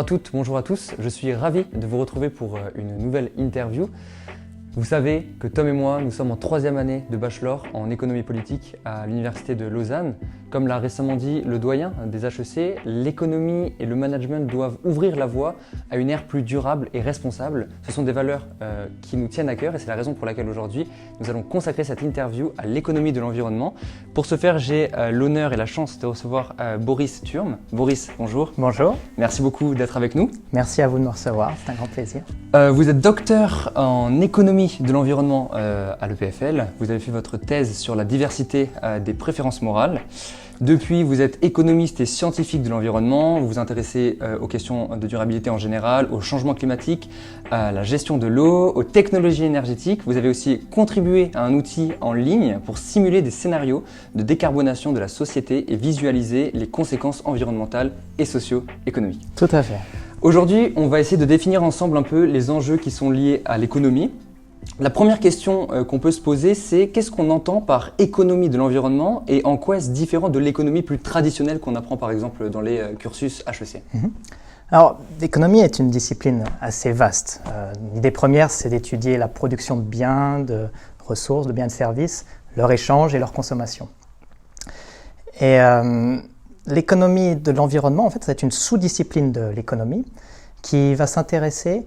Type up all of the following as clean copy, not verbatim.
toutes, bonjour à tous, je suis ravi de vous retrouver pour une nouvelle interview. Vous savez que Tom et moi, nous sommes en 3e année de bachelor en économie politique à l'université de Lausanne. Comme l'a récemment dit le doyen des HEC, l'économie et le management doivent ouvrir la voie à une ère plus durable et responsable. Ce sont des valeurs qui nous tiennent à cœur et c'est la raison pour laquelle aujourd'hui, nous allons consacrer cette interview à l'économie de l'environnement. Pour ce faire, j'ai l'honneur et la chance de recevoir Boris Thurm. Boris, bonjour. Bonjour. Merci beaucoup d'être avec nous. Merci à vous de me recevoir, c'est un grand plaisir. Vous êtes docteur en économie de l'environnement à l'EPFL. Vous avez fait votre thèse sur la diversité des préférences morales. Depuis, vous êtes économiste et scientifique de l'environnement. Vous vous intéressez aux questions de durabilité en général, au changement climatique, à la gestion de l'eau, aux technologies énergétiques. Vous avez aussi contribué à un outil en ligne pour simuler des scénarios de décarbonation de la société et visualiser les conséquences environnementales et socio-économiques. Tout à fait. Aujourd'hui, on va essayer de définir ensemble un peu les enjeux qui sont liés à l'économie. La première question qu'on peut se poser, c'est qu'est-ce qu'on entend par économie de l'environnement et en quoi est-ce différent de l'économie plus traditionnelle qu'on apprend par exemple dans les cursus HEC? Alors, l'économie est une discipline assez vaste. L'idée première, c'est d'étudier la production de biens, de ressources, de biens et de services, leur échange et leur consommation. Et l'économie de l'environnement, en fait, c'est une sous-discipline de l'économie qui va s'intéresser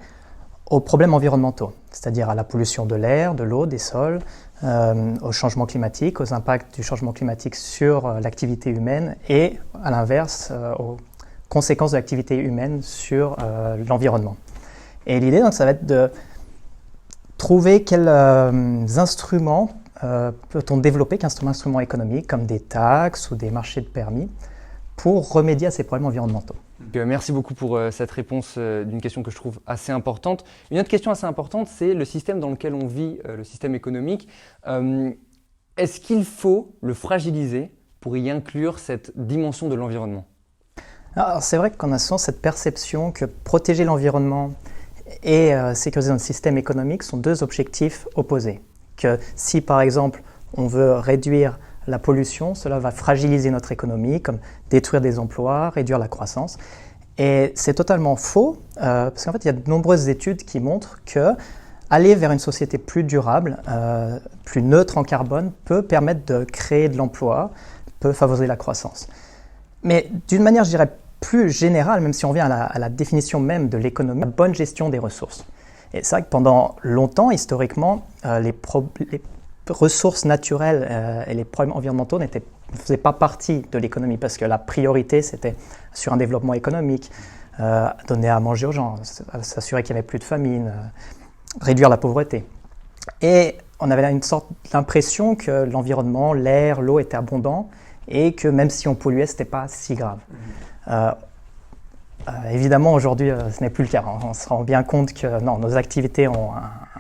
aux problèmes environnementaux, c'est-à-dire à la pollution de l'air, de l'eau, des sols, au changement climatique, aux impacts du changement climatique sur l'activité humaine et, à l'inverse, aux conséquences de l'activité humaine sur l'environnement. Et l'idée, donc, ça va être de trouver quels instruments peut-on développer, quels instruments économiques, comme des taxes ou des marchés de permis, pour remédier à ces problèmes environnementaux. Merci beaucoup pour cette réponse d'une question que je trouve assez importante. Une autre question assez importante, c'est le système dans lequel on vit, le système économique. Est-ce qu'il faut le fragiliser pour y inclure cette dimension de l'environnement? Alors, c'est vrai qu'on a souvent cette perception que protéger l'environnement et sécuriser notre système économique sont deux objectifs opposés. Que si, par exemple, on veut réduire la pollution, cela va fragiliser notre économie, comme détruire des emplois, réduire la croissance. Et c'est totalement faux, parce qu'en fait, il y a de nombreuses études qui montrent que aller vers une société plus durable, plus neutre en carbone, peut permettre de créer de l'emploi, peut favoriser la croissance. Mais d'une manière, je dirais, plus générale, même si on vient à la définition même de l'économie, la bonne gestion des ressources. Et c'est vrai que pendant longtemps, historiquement, les ressources naturelles et les problèmes environnementaux ne faisaient pas partie de l'économie parce que la priorité, c'était sur un développement économique, donner à manger aux gens, s'assurer qu'il n'y avait plus de famine, réduire la pauvreté. Et on avait une sorte d'impression que l'environnement, l'air, l'eau étaient abondants et que même si on polluait, ce n'était pas si grave. Évidemment, aujourd'hui, ce n'est plus le cas. On se rend bien compte que non, nos activités ont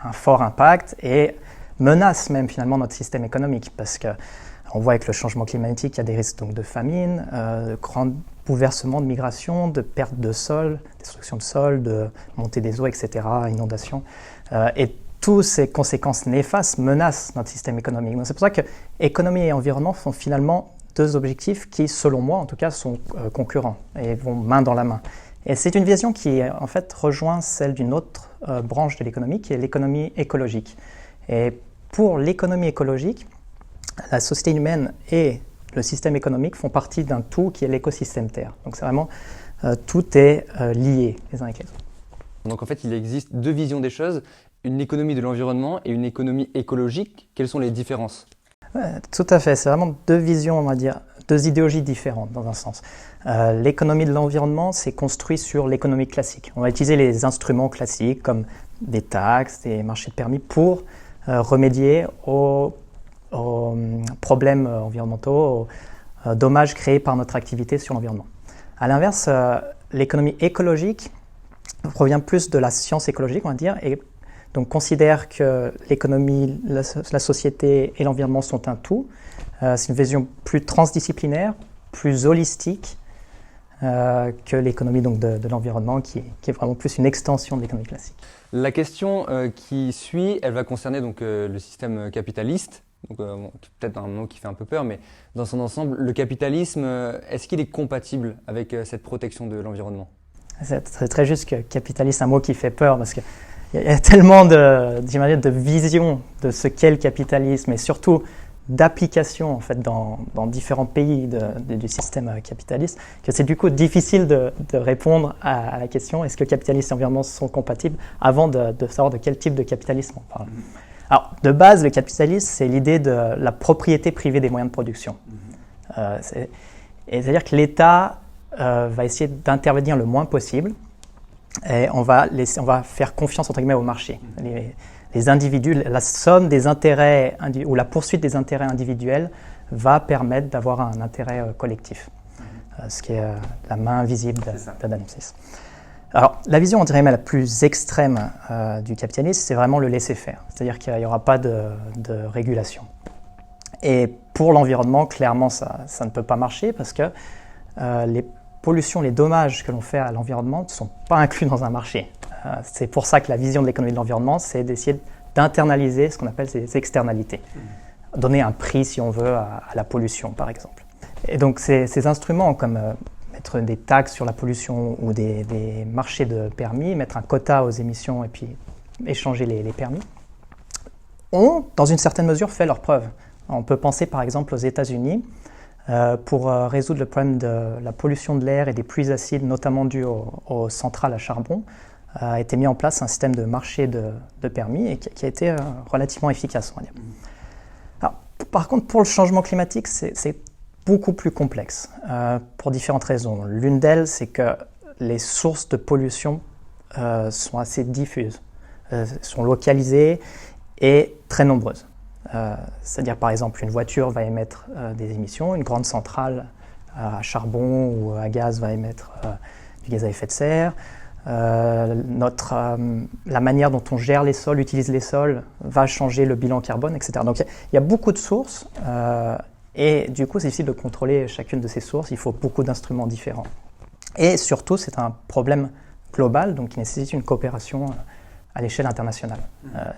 un fort impact et menace même finalement notre système économique parce qu'on voit avec le changement climatique, il y a des risques donc, de famine, de grands bouleversements de migration, de perte de sol, destruction de sol, de montée des eaux, etc., inondations. Et toutes ces conséquences néfastes menacent notre système économique. Donc, c'est pour ça que économie et environnement sont finalement deux objectifs qui, selon moi en tout cas, sont concurrents et vont main dans la main. Et c'est une vision qui en fait rejoint celle d'une autre branche de l'économie qui est l'économie écologique. Et pour l'économie écologique, la société humaine et le système économique font partie d'un tout qui est l'écosystème Terre. Donc c'est vraiment, tout est lié les uns avec les autres. Donc en fait, il existe deux visions des choses, une économie de l'environnement et une économie écologique. Quelles sont les différences? Tout à fait, c'est vraiment deux visions, on va dire, deux idéologies différentes dans un sens. L'économie de l'environnement, c'est construit sur l'économie classique. On va utiliser les instruments classiques comme des taxes, des marchés de permis pour remédier aux problèmes environnementaux, aux dommages créés par notre activité sur l'environnement. À l'inverse, l'économie écologique provient plus de la science écologique, on va dire, et donc considère que l'économie, la société et l'environnement sont un tout. C'est une vision plus transdisciplinaire, plus holistique que l'économie donc, de l'environnement qui est vraiment plus une extension de l'économie classique. La question qui suit, elle va concerner donc, le système capitaliste. Donc, peut-être un mot qui fait un peu peur, mais dans son ensemble, le capitalisme, est-ce qu'il est compatible avec cette protection de l'environnement? C'est très juste que capitaliste, c'est un mot qui fait peur parce qu'il y a tellement de visions de ce qu'est le capitalisme et surtout d'applications en fait, dans différents pays du système capitaliste que c'est du coup difficile de répondre à la question est-ce que capitalisme et environnement sont compatibles avant de savoir de quel type de capitalisme on parle. Alors, de base, le capitalisme, c'est l'idée de la propriété privée des moyens de production. C'est-à-dire que l'État va essayer d'intervenir le moins possible et on va faire confiance entre guillemets au marché. Les individus, la somme des intérêts ou la poursuite des intérêts individuels va permettre d'avoir un intérêt collectif, ce qui est la main invisible d'Adam Smith. Alors, la vision, on dirait, la plus extrême du capitalisme, c'est vraiment le laisser-faire. C'est-à-dire qu'il n'y aura pas de régulation. Et pour l'environnement, clairement, ça ne peut pas marcher parce que les pollutions, les dommages que l'on fait à l'environnement ne sont pas inclus dans un marché. C'est pour ça que la vision de l'économie de l'environnement, c'est d'essayer d'internaliser ce qu'on appelle ces externalités. Donner un prix, si on veut, à la pollution, par exemple. Et donc, ces instruments comme mettre des taxes sur la pollution ou des marchés de permis, mettre un quota aux émissions et puis échanger les permis, ont, dans une certaine mesure, fait leurs preuves. On peut penser par exemple aux États-Unis pour résoudre le problème de la pollution de l'air et des pluies acides, notamment dues aux centrales à charbon, a été mis en place un système de marché de permis et qui a été relativement efficace, on va dire. Alors, par contre, pour le changement climatique, c'est beaucoup plus complexe pour différentes raisons. L'une d'elles, c'est que les sources de pollution sont assez diffuses, sont localisées et très nombreuses. C'est-à-dire, par exemple, une voiture va émettre des émissions, une grande centrale à charbon ou à gaz va émettre du gaz à effet de serre. La manière dont on gère les sols, utilise les sols, va changer le bilan carbone, etc. Donc, il y a beaucoup de sources. Et du coup, c'est difficile de contrôler chacune de ces sources. Il faut beaucoup d'instruments différents. Et surtout, c'est un problème global, donc qui nécessite une coopération à l'échelle internationale,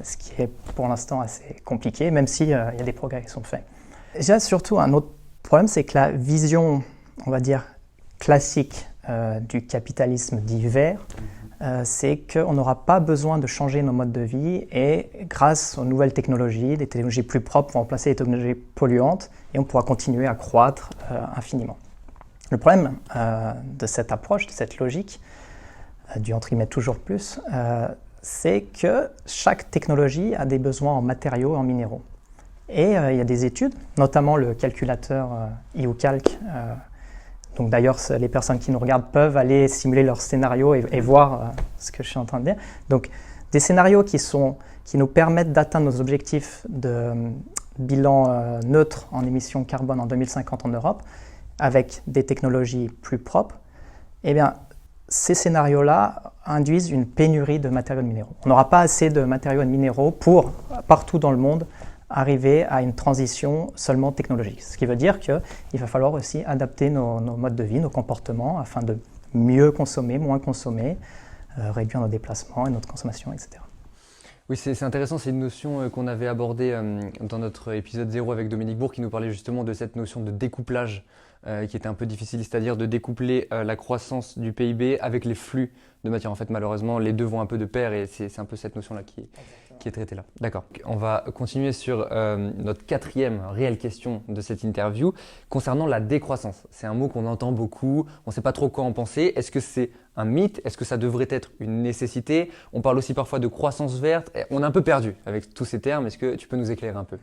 ce qui est pour l'instant assez compliqué, même s'il y a des progrès qui sont faits. Il y a surtout un autre problème, c'est que la vision, on va dire, classique du capitalisme dit vert, c'est qu'on n'aura pas besoin de changer nos modes de vie et grâce aux nouvelles technologies, des technologies plus propres vont remplacer les technologies polluantes et on pourra continuer à croître infiniment. Le problème de cette approche, de cette logique, du entre guillemets toujours plus, c'est que chaque technologie a des besoins en matériaux et en minéraux. Et il y a des études, notamment le calculateur EUCalc. Donc d'ailleurs, les personnes qui nous regardent peuvent aller simuler leur scénario et voir ce que je suis en train de dire. Donc des scénarios qui nous permettent d'atteindre nos objectifs de bilan neutre en émissions carbone en 2050 en Europe, avec des technologies plus propres. Eh bien, ces scénarios-là induisent une pénurie de matériaux et de minéraux. On n'aura pas assez de matériaux et de minéraux pour, partout dans le monde, arriver à une transition seulement technologique. Ce qui veut dire qu'il va falloir aussi adapter nos modes de vie, nos comportements, afin de mieux consommer, moins consommer, réduire nos déplacements et notre consommation, etc. Oui, c'est intéressant, c'est une notion qu'on avait abordée dans notre épisode 0 avec Dominique Bourg, qui nous parlait justement de cette notion de découplage qui était un peu difficile, c'est-à-dire de découpler la croissance du PIB avec les flux de matière. En fait, malheureusement, les deux vont un peu de pair et c'est un peu cette notion-là qui est traitée là. D'accord. On va continuer sur notre quatrième réelle question de cette interview concernant la décroissance. C'est un mot qu'on entend beaucoup, on ne sait pas trop quoi en penser. Est-ce que c'est un mythe? Est-ce que ça devrait être une nécessité? On parle aussi parfois de croissance verte. On est un peu perdu avec tous ces termes. Est-ce que tu peux nous éclairer un peu?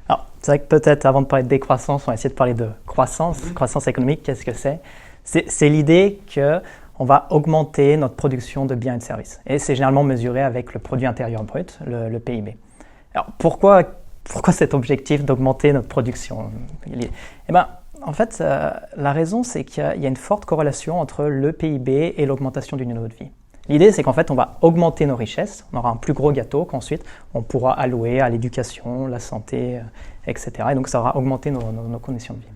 Alors, c'est vrai que peut-être avant de parler de décroissance, on va essayer de parler de croissance. Croissance économique, qu'est-ce que c'est? C'est l'idée qu'on va augmenter notre production de biens et de services. Et c'est généralement mesuré avec le produit intérieur brut, le PIB. Alors, pourquoi cet objectif d'augmenter notre production? Eh bien, en fait, la raison, c'est qu'il y a une forte corrélation entre le PIB et l'augmentation du niveau de vie. L'idée, c'est qu'en fait, on va augmenter nos richesses, on aura un plus gros gâteau qu'ensuite on pourra allouer à l'éducation, la santé, etc. Et donc, ça aura augmenté nos conditions de vie.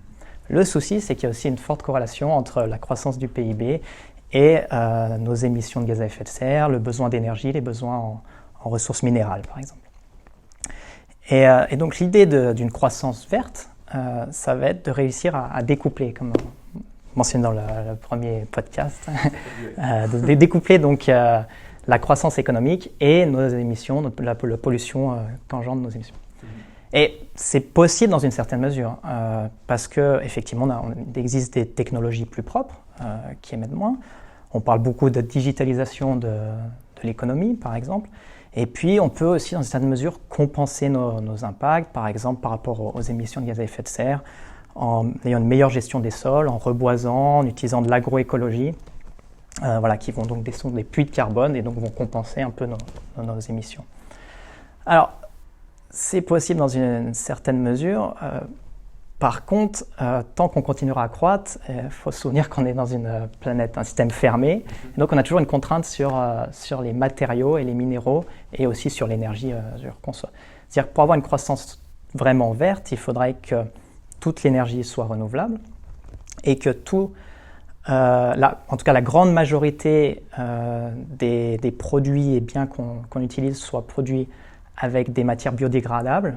Le souci, c'est qu'il y a aussi une forte corrélation entre la croissance du PIB et nos émissions de gaz à effet de serre, le besoin d'énergie, les besoins en ressources minérales, par exemple. Et donc, l'idée d'une croissance verte, ça va être de réussir à découpler, comme mentionné dans le premier podcast, de découpler donc la croissance économique et nos émissions, la pollution qu'engendrent nos émissions. Et c'est possible dans une certaine mesure, parce qu'effectivement, il existe des technologies plus propres qui émettent moins. On parle beaucoup de digitalisation de l'économie, par exemple. Et puis, on peut aussi, dans une certaine mesure, compenser nos impacts, par exemple, par rapport aux émissions de gaz à effet de serre, en ayant une meilleure gestion des sols, en reboisant, en utilisant de l'agroécologie, qui vont donc descendre des puits de carbone et donc vont compenser un peu nos émissions. Alors, c'est possible dans une certaine mesure. Par contre, tant qu'on continuera à croître, il faut se souvenir qu'on est dans une planète, un système fermé. Et donc, on a toujours une contrainte sur les matériaux et les minéraux et aussi sur l'énergie qu'on soit. C'est-à-dire que pour avoir une croissance vraiment verte, il faudrait que toute l'énergie soit renouvelable et que en tout cas la grande majorité des produits et biens qu'on utilise soient produits avec des matières biodégradables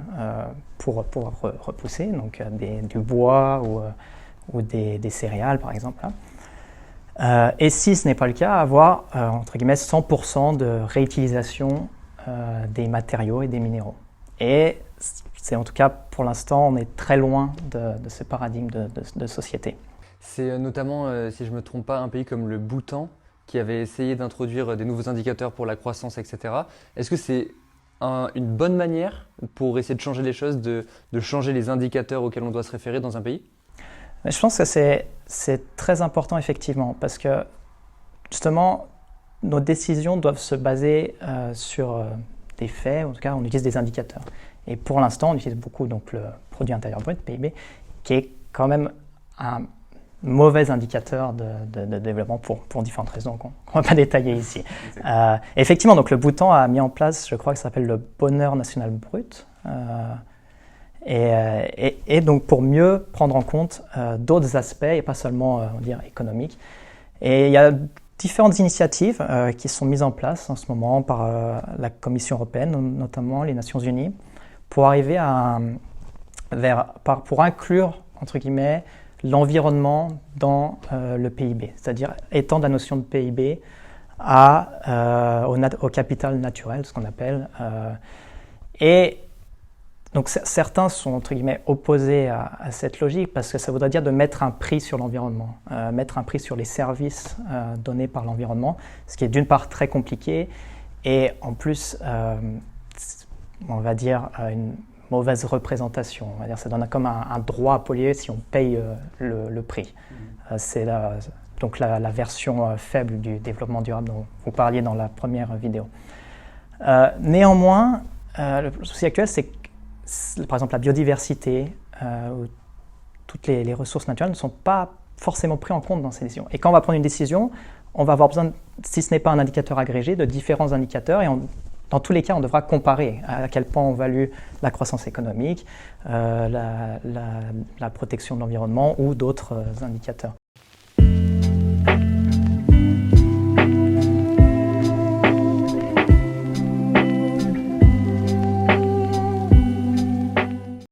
pour pouvoir repousser, donc du bois ou des céréales par exemple. Et si ce n'est pas le cas, avoir entre guillemets 100% de réutilisation des matériaux et des minéraux. Et c'est en tout cas pour l'instant, on est très loin de ce paradigme de société. C'est notamment, si je ne me trompe pas, un pays comme le Bhoutan qui avait essayé d'introduire des nouveaux indicateurs pour la croissance, etc. Est-ce que c'est une bonne manière pour essayer de changer les choses, de changer les indicateurs auxquels on doit se référer dans un pays? Je pense que c'est très important effectivement parce que justement nos décisions doivent se baser sur des faits, en tout cas on utilise des indicateurs. Et pour l'instant on utilise beaucoup donc, le produit intérieur brut, PIB, qui est quand même un mauvais indicateur de développement pour différentes raisons qu'on ne va pas détailler ici. Effectivement, donc le Bhoutan a mis en place, je crois que ça s'appelle le bonheur national brut, et donc pour mieux prendre en compte d'autres aspects et pas seulement on va dire économiques. Et il y a différentes initiatives qui sont mises en place en ce moment par la Commission européenne, notamment les Nations Unies, pour arriver pour inclure entre guillemets l'environnement dans le PIB, c'est-à-dire étendre la notion de PIB au capital naturel, ce qu'on appelle. Et donc certains sont entre guillemets opposés à cette logique parce que ça voudrait dire de mettre un prix sur l'environnement, mettre un prix sur les services donnés par l'environnement, ce qui est d'une part très compliqué et en plus, on va dire, une mauvaise représentation. On va dire, ça donne comme un droit à polluer si on paye le prix. C'est donc la version faible du développement durable dont vous parliez dans la première vidéo. Néanmoins, le souci actuel, c'est que, par exemple, la biodiversité ou toutes les ressources naturelles ne sont pas forcément prises en compte dans ces décisions. Et quand on va prendre une décision, on va avoir besoin, si ce n'est pas un indicateur agrégé, de différents indicateurs et dans tous les cas, on devra comparer à quel point on value la croissance économique, la protection de l'environnement ou d'autres indicateurs.